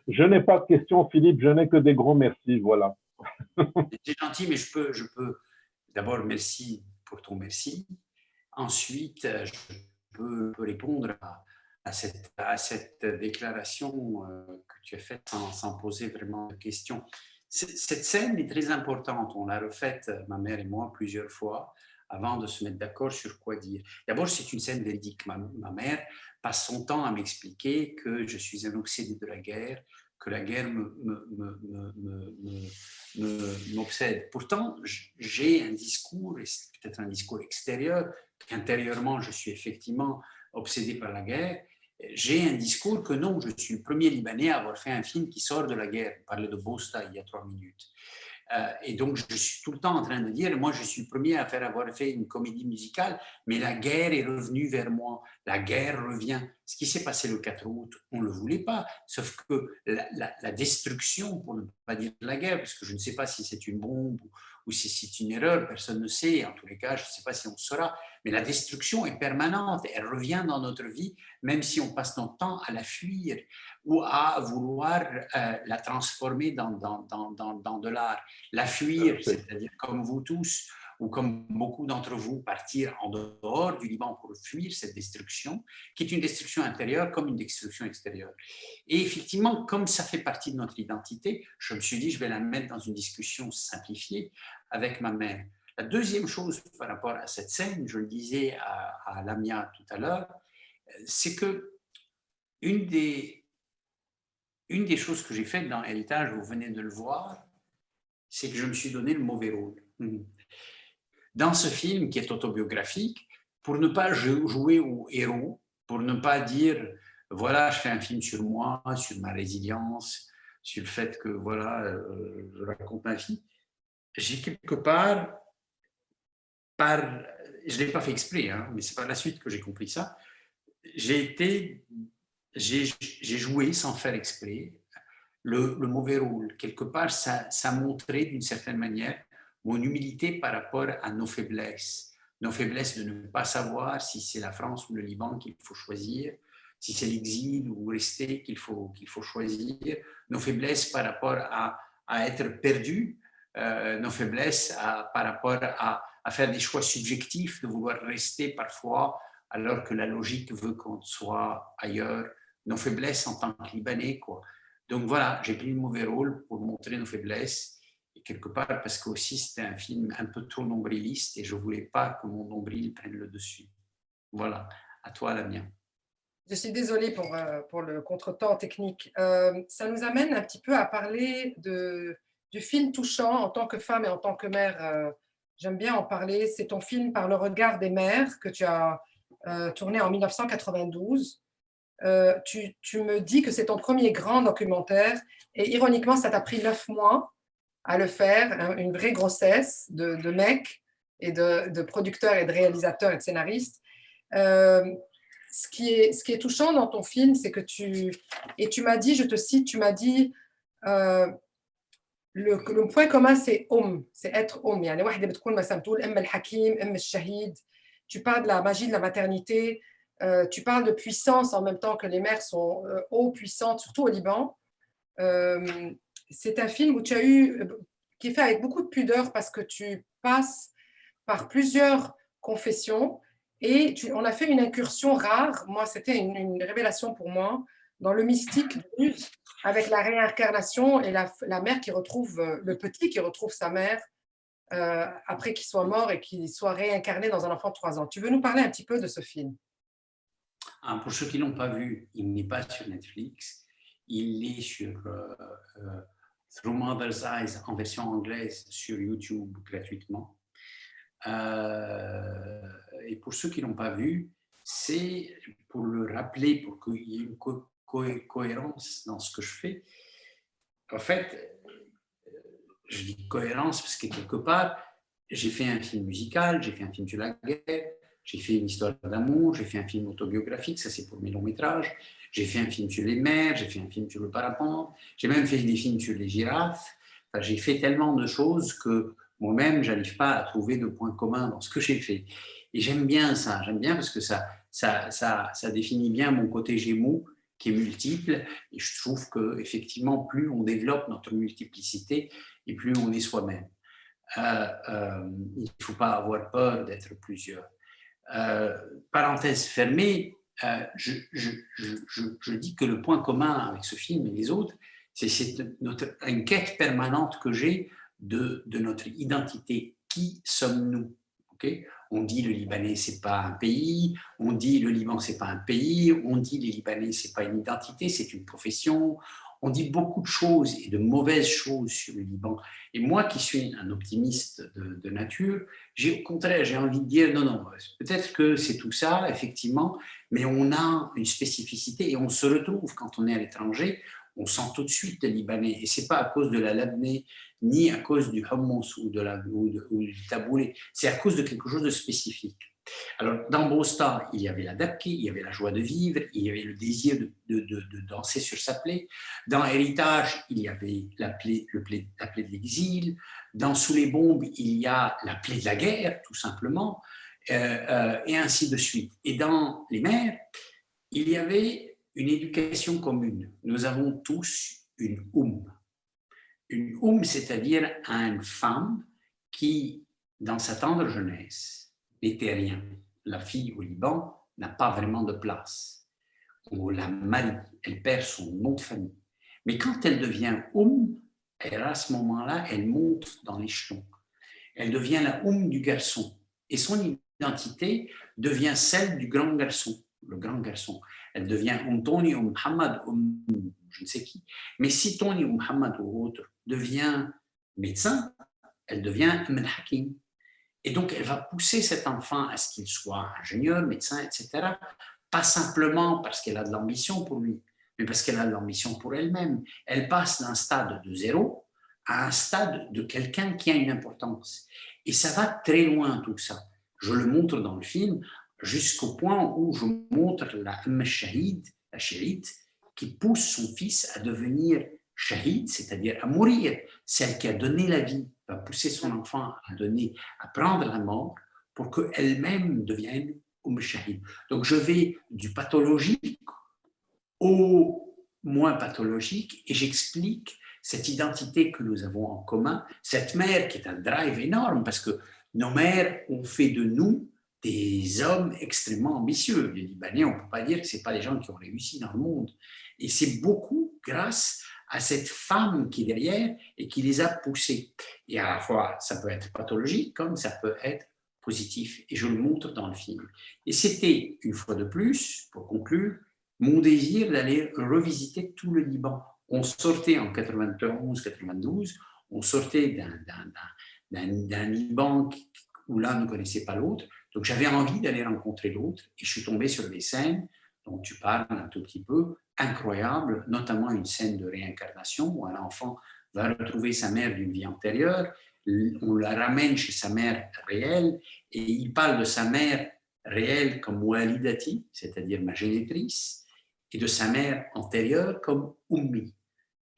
Je n'ai pas de questions, Philippe, je n'ai que des gros merci, voilà. C'est gentil, mais je peux. D'abord, merci pour ton merci. Ensuite, je peux répondre à cette déclaration que tu as faite sans poser vraiment de questions. Cette scène est très importante. On l'a refaite, ma mère et moi, plusieurs fois avant de se mettre d'accord sur quoi dire. D'abord, c'est une scène véridique. Ma mère passe son temps à m'expliquer que je suis un obsédé de la guerre, que la guerre m'obsède. Pourtant, j'ai un discours, et c'est peut-être un discours extérieur, qu'intérieurement, je suis effectivement obsédé par la guerre. J'ai un discours que non, je suis le premier Libanais à avoir fait un film qui sort de la guerre. On parlait de Bosta il y a 3 minutes. Et donc, je suis tout le temps en train de dire, moi, je suis le premier à avoir fait une comédie musicale, mais la guerre est revenue vers moi. La guerre revient. Ce qui s'est passé le 4 août, on ne le voulait pas. Sauf que la destruction, pour ne pas dire la guerre, parce que je ne sais pas si c'est une bombe ou si c'est une erreur, personne ne sait. En tous les cas, je ne sais pas si on saura. Mais la destruction est permanente. Elle revient dans notre vie, même si on passe notre temps à la fuir ou à vouloir la transformer dans de l'art. La fuir, c'est-à-dire comme vous tous, ou comme beaucoup d'entre vous, partir en dehors du Liban pour fuir cette destruction, qui est une destruction intérieure comme une destruction extérieure. Et effectivement, comme ça fait partie de notre identité, je me suis dit, je vais la mettre dans une discussion simplifiée avec ma mère. La deuxième chose par rapport à cette scène, je le disais à Lamia tout à l'heure, c'est que une des choses que j'ai faites dans Héritage, vous venez de le voir, c'est que je me suis donné le mauvais rôle. Dans ce film qui est autobiographique, pour ne pas jouer au héros, pour ne pas dire, voilà, je fais un film sur moi, sur ma résilience, sur le fait que, voilà, je raconte ma vie, j'ai quelque part, je ne l'ai pas fait exprès, hein, mais c'est par la suite que j'ai compris ça, j'ai joué sans faire exprès le mauvais rôle. Quelque part, ça montrait d'une certaine manière mon humilité par rapport à nos faiblesses. Nos faiblesses de ne pas savoir si c'est la France ou le Liban qu'il faut choisir, si c'est l'exil ou rester qu'il faut choisir, nos faiblesses par rapport à être perdu, nos faiblesses par rapport à faire des choix subjectifs, de vouloir rester parfois alors que la logique veut qu'on soit ailleurs, nos faiblesses en tant que Libanais, quoi. Donc voilà, j'ai pris le mauvais rôle pour montrer nos faiblesses, et quelque part parce que aussi c'était un film un peu trop nombriliste et je ne voulais pas que mon nombril prenne le dessus. Voilà, à toi Lamia. Je suis désolée pour le contretemps technique. Ça nous amène un petit peu à parler du film touchant en tant que femme et en tant que mère. J'aime bien en parler. C'est ton film Par le regard des mères que tu as tourné en 1992. Tu me dis que c'est ton premier grand documentaire et ironiquement, ça t'a pris 9 mois à le faire, une vraie grossesse de mec et de producteurs et de réalisateurs et de scénaristes. Ce qui est touchant dans ton film, c'est que tu m'as dit, je te cite, tu m'as dit le point commun, c'est c'est être يعني واحدة بتكون مثلا بتقول الحكيم الشهيد. Tu parles de la magie de la maternité, tu parles de puissance en même temps que les mères sont haut puissantes, surtout au Liban. C'est un film où qui est fait avec beaucoup de pudeur parce que tu passes par plusieurs confessions et on a fait une incursion rare. Moi, c'était une révélation pour moi dans le mystique russe avec la réincarnation et la mère qui retrouve, le petit qui retrouve sa mère après qu'il soit mort et qu'il soit réincarné dans un enfant de 3 ans. Tu veux nous parler un petit peu de ce film? Pour ceux qui ne l'ont pas vu, il n'est pas sur Netflix. Il est sur Through Mother's Eyes en version anglaise sur YouTube gratuitement. Et pour ceux qui ne l'ont pas vu, c'est pour le rappeler, pour qu'il y ait une cohérence dans ce que je fais. En fait, je dis cohérence parce que quelque part, j'ai fait un film musical, j'ai fait un film sur la guerre, j'ai fait une histoire d'amour, j'ai fait un film autobiographique, ça c'est pour mes longs métrages, j'ai fait un film sur les mers, j'ai fait un film sur le parapente, j'ai même fait des films sur les girafes. Enfin, j'ai fait tellement de choses que moi-même, je n'arrive pas à trouver de points communs dans ce que j'ai fait. Et j'aime bien ça, j'aime bien parce que ça définit bien mon côté Gémeaux qui est multiple. Et je trouve qu'effectivement, plus on développe notre multiplicité et plus on est soi-même. Il ne faut pas avoir peur d'être plusieurs. Parenthèse fermée, je dis que le point commun avec ce film et les autres, c'est une quête permanente que j'ai de notre identité. Qui sommes-nous? Okay? On dit le Libanais, c'est pas un pays. On dit le Liban, c'est pas un pays. On dit les Libanais, c'est pas une identité, c'est une profession. On dit beaucoup de choses et de mauvaises choses sur le Liban. Et moi, qui suis un optimiste de nature, au contraire, j'ai envie de dire non, peut-être que c'est tout ça, effectivement, mais on a une spécificité et on se retrouve quand on est à l'étranger. On sent tout de suite le Libanais. Et ce n'est pas à cause de la labneh, ni à cause du hummus ou du taboulé. C'est à cause de quelque chose de spécifique. Alors, dans Beau Star, il y avait la dabki, il y avait la joie de vivre, il y avait le désir de danser sur sa plaie. Dans Héritage, il y avait la plaie de l'exil. Dans Sous les bombes, il y a la plaie de la guerre, tout simplement, et ainsi de suite. Et dans Les mers, il y avait une éducation commune. Nous avons tous une Une c'est-à-dire une femme qui, dans sa tendre jeunesse, n'était rien. La fille au Liban n'a pas vraiment de place. On la marie, elle perd son nom de famille. Mais quand elle devient à ce moment-là, elle monte dans l'échelon. Elle devient la du garçon. Et son identité devient celle du grand garçon, le grand garçon. Elle devient Tony ou Mohamed ou je ne sais qui. Mais si Tony ou Mohamed ou autre devient médecin, elle devient Hakim. Et donc, elle va pousser cet enfant à ce qu'il soit ingénieur, médecin, etc. Pas simplement parce qu'elle a de l'ambition pour lui, mais parce qu'elle a de l'ambition pour elle-même. Elle passe d'un stade de zéro à un stade de quelqu'un qui a une importance. Et ça va très loin, tout ça. Je le montre dans le film jusqu'au point où je montre la shahid, la chérite, qui pousse son fils à devenir shahid, c'est-à-dire à mourir. Celle qui a donné la vie va pousser son enfant à prendre la mort pour qu'elle-même devienne shahid. Donc je vais du pathologique au moins pathologique et j'explique cette identité que nous avons en commun, cette mère qui est un drive énorme parce que nos mères ont fait de nous des hommes extrêmement ambitieux. Les Libanais, on ne peut pas dire que ce pas des gens qui ont réussi dans le monde. Et c'est beaucoup grâce à cette femme qui est derrière et qui les a poussés. Et à la fois, ça peut être pathologique comme ça peut être positif. Et je le montre dans le film. Et c'était, une fois de plus, pour conclure, mon désir d'aller revisiter tout le Liban. On sortait en 91-92, on sortait d'un Liban où l'un ne connaissait pas l'autre. Donc j'avais envie d'aller rencontrer l'autre et je suis tombé sur des scènes dont tu parles un tout petit peu, incroyables, notamment une scène de réincarnation où un enfant va retrouver sa mère d'une vie antérieure, on la ramène chez sa mère réelle et il parle de sa mère réelle comme Walidati, c'est-à-dire ma génitrice, et de sa mère antérieure comme Ummi.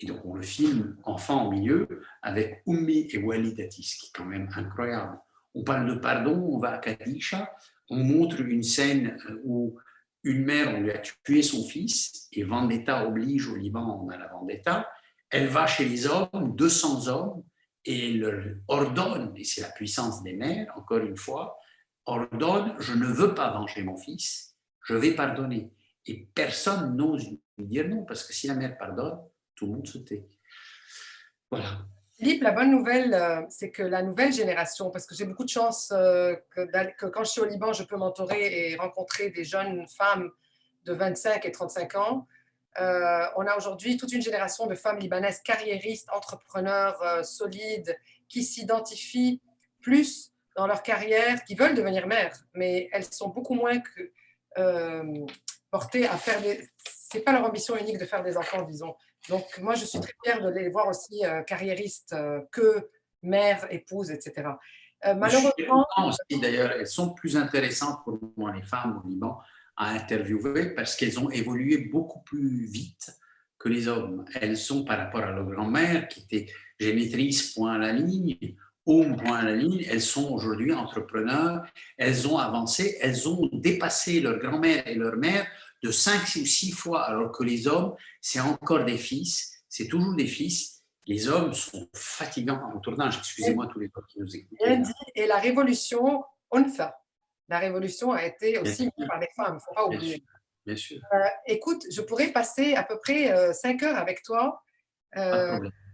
Et donc on le filme enfant au milieu avec Ummi et Walidati, ce qui est quand même incroyable. On parle de pardon, on va à Kadisha, on montre une scène où une mère, on lui a tué son fils, et Vendetta oblige au Liban, on a la Vendetta, elle va chez les hommes, 200 hommes, et leur ordonne, et c'est la puissance des mères, encore une fois, ordonne, je ne veux pas venger mon fils, je vais pardonner. Et personne n'ose lui dire non, parce que si la mère pardonne, tout le monde se tait. Voilà. Philippe, la bonne nouvelle, c'est que la nouvelle génération, parce que j'ai beaucoup de chance que quand je suis au Liban, je peux m'entourer et rencontrer des jeunes femmes de 25 et 35 ans. On a aujourd'hui toute une génération de femmes libanaises carriéristes, entrepreneurs solides, qui s'identifient plus dans leur carrière, qui veulent devenir mères, mais elles sont beaucoup moins portées à faire des... C'est pas leur ambition unique de faire des enfants, disons. Donc, moi, je suis très fière de les voir aussi carriéristes que mères, épouses, etc. Malheureusement... Aussi, d'ailleurs, elles sont plus intéressantes pour moi, les femmes au Liban, à interviewer parce qu'elles ont évolué beaucoup plus vite que les hommes. Elles sont par rapport à leur grand-mère qui était génitrice, point à la ligne, point à la ligne. Elles sont aujourd'hui entrepreneurs, elles ont avancé, elles ont dépassé leur grand-mère et leur mère de 5 ou 6 fois, alors que les hommes, c'est encore des fils, c'est toujours des fils. Les hommes sont fatigants en tournage. Excusez-moi tous les gens qui nous écoutent. Et la révolution, la révolution a été aussi menée par les femmes, il ne faut pas oublier. Bien sûr. Écoute, je pourrais passer à peu près 5 heures avec toi,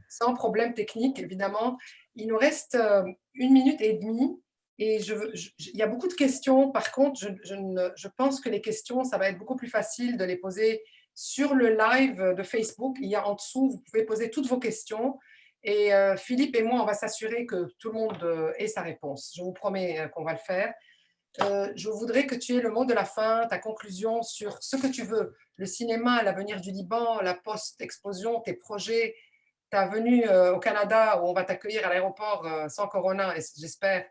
sans problème technique, évidemment. Il nous reste 1 minute et demie. Et il y a beaucoup de questions. Par contre, je pense que les questions, ça va être beaucoup plus facile de les poser sur le live de Facebook. Il y a en dessous, vous pouvez poser toutes vos questions. Et Philippe et moi, on va s'assurer que tout le monde ait sa réponse. Je vous promets qu'on va le faire. Je voudrais que tu aies le mot de la fin, ta conclusion sur ce que tu veux. Le cinéma, l'avenir du Liban, la post-explosion, tes projets, ta venue au Canada où on va t'accueillir à l'aéroport sans corona, j'espère.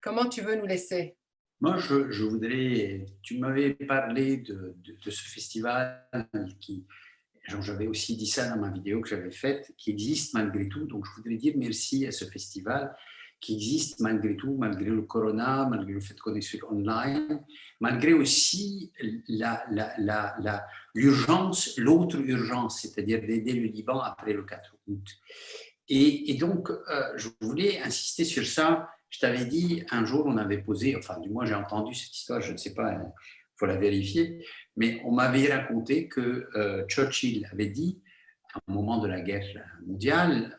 Comment tu veux nous laisser? Moi, je voudrais... Tu m'avais parlé de ce festival qui... J'avais aussi dit ça dans ma vidéo que j'avais faite, qui existe malgré tout. Donc, je voudrais dire merci à ce festival qui existe malgré tout, malgré le corona, malgré le fait qu'on est sur online, malgré aussi l'urgence, l'autre urgence, c'est-à-dire d'aider le Liban après le 4 août. Et donc, je voulais insister sur ça. Je t'avais dit, un jour, on avait posé, enfin, du moins, j'ai entendu cette histoire, je ne sais pas, il faut la vérifier, mais on m'avait raconté que Churchill avait dit, à un moment de la guerre mondiale,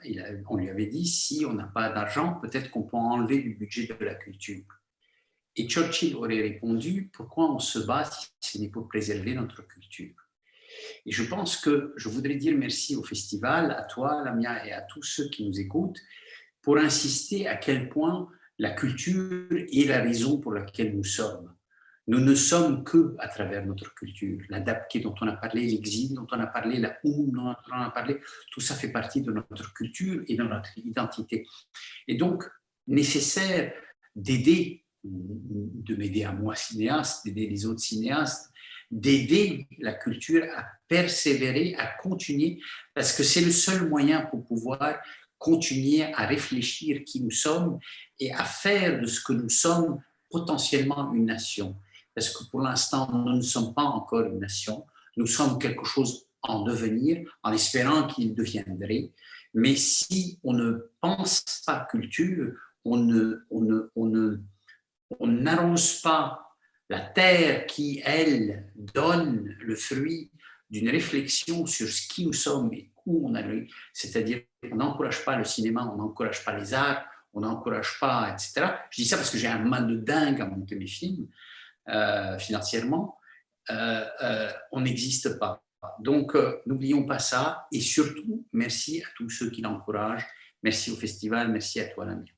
on lui avait dit, si on n'a pas d'argent, peut-être qu'on peut enlever du budget de la culture. Et Churchill aurait répondu, pourquoi on se bat si ce n'est pour préserver notre culture? Et je pense que je voudrais dire merci au festival, à toi, Lamia, et à tous ceux qui nous écoutent, pour insister à quel point la culture est la raison pour laquelle nous sommes. Nous ne sommes que à travers notre culture. La dabke dont on a parlé, l'exil dont on a parlé, la dont on a parlé, tout ça fait partie de notre culture et de notre identité. Et donc, nécessaire d'aider, de m'aider à moi, cinéaste, d'aider les autres cinéastes, d'aider la culture à persévérer, à continuer, parce que c'est le seul moyen pour pouvoir continuer à réfléchir qui nous sommes et à faire de ce que nous sommes potentiellement une nation. Parce que pour l'instant, nous ne sommes pas encore une nation, nous sommes quelque chose en devenir, en espérant qu'il deviendrait. Mais si on ne pense pas culture, on n'arrose pas la terre qui, elle, donne le fruit d'une réflexion sur ce qui nous sommes et où on allait. C'est-à-dire, on n'encourage pas le cinéma, on n'encourage pas les arts, on n'encourage pas, etc. Je dis ça parce que j'ai un mal de dingue à monter mes films, financièrement. On n'existe pas. Donc, n'oublions pas ça. Et surtout, merci à tous ceux qui l'encouragent. Merci au festival. Merci à toi, Lamia.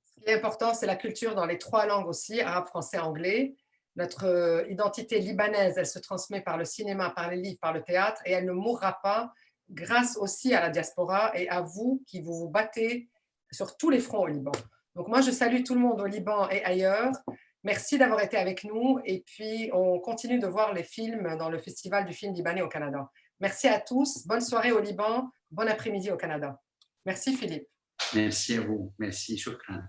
Ce qui est important, c'est la culture dans les 3 langues aussi, arabe, français, anglais. Notre identité libanaise, elle se transmet par le cinéma, par les livres, par le théâtre, et elle ne mourra pas grâce aussi à la diaspora et à vous qui vous battez sur tous les fronts au Liban. Donc moi, je salue tout le monde au Liban et ailleurs. Merci d'avoir été avec nous et puis on continue de voir les films dans le Festival du film libanais au Canada. Merci à tous, bonne soirée au Liban, bon après-midi au Canada. Merci Philippe. Merci à vous, merci, shukran.